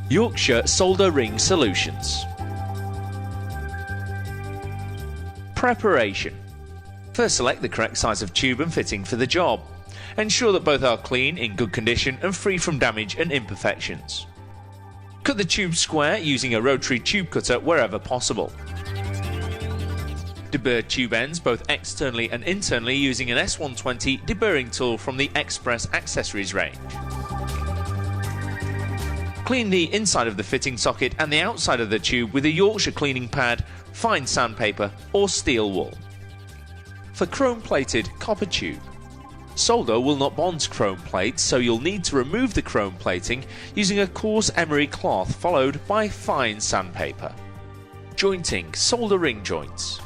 Yorkshire Solder Ring Solutions. Preparation. First, select the correct size of tube and fitting for the job. Ensure that both are clean, in good condition and free from damage and imperfections. Cut the tube square using a rotary tube cutter wherever possible. Deburr tube ends both externally and internally using an S120 deburring tool from the Express accessories range. Clean the inside of the fitting socket and the outside of the tube with a Yorkshire cleaning pad, fine sandpaper or steel wool. For chrome-plated copper tube. Solder will not bond to chrome plates, so you'll need to remove the chrome plating using a coarse emery cloth followed by fine sandpaper. Jointing solder ring joints.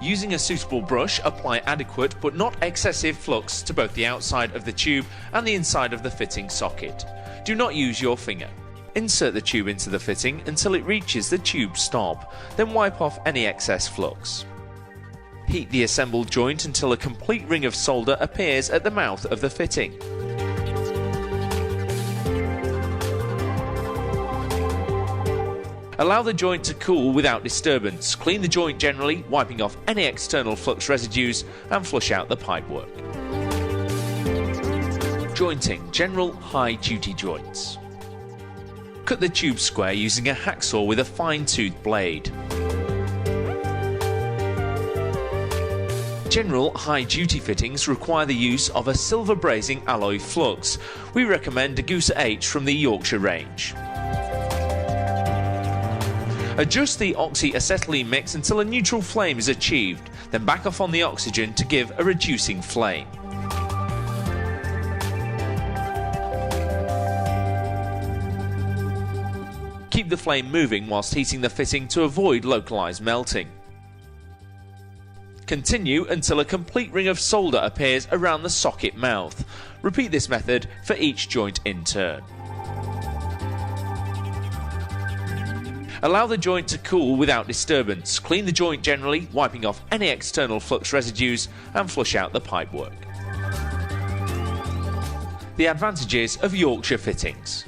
Using a suitable brush, apply adequate but not excessive flux to both the outside of the tube and the inside of the fitting socket. Do not use your finger. Insert the tube into the fitting until it reaches the tube stop, then wipe off any excess flux. Heat the assembled joint until a complete ring of solder appears at the mouth of the fitting. Allow the joint to cool without disturbance. Clean the joint generally, wiping off any external flux residues and flush out the pipework. Jointing general high-duty joints. Cut the tube square using a hacksaw with a fine-toothed blade. General high-duty fittings require the use of a silver brazing alloy flux. We recommend Degussa H from the Yorkshire range. Adjust the oxy-acetylene mix until a neutral flame is achieved, then back off on the oxygen to give a reducing flame. Keep the flame moving whilst heating the fitting to avoid localised melting. Continue until a complete ring of solder appears around the socket mouth. Repeat this method for each joint in turn. Allow the joint to cool without disturbance. Clean the joint generally, wiping off any external flux residues and flush out the pipework. The advantages of Yorkshire fittings.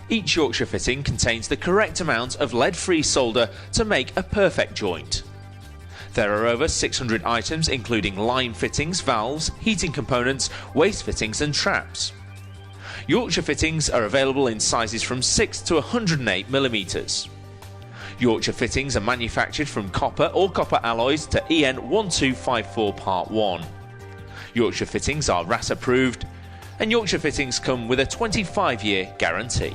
Each Yorkshire fitting contains the correct amount of lead-free solder to make a perfect joint. There are over 600 items including line fittings, valves, heating components, waste fittings and traps. Yorkshire fittings are available in sizes from 6 to 108mm. Yorkshire fittings are manufactured from copper or copper alloys to EN 1254 Part 1. Yorkshire fittings are RAS approved and Yorkshire fittings come with a 25-year guarantee.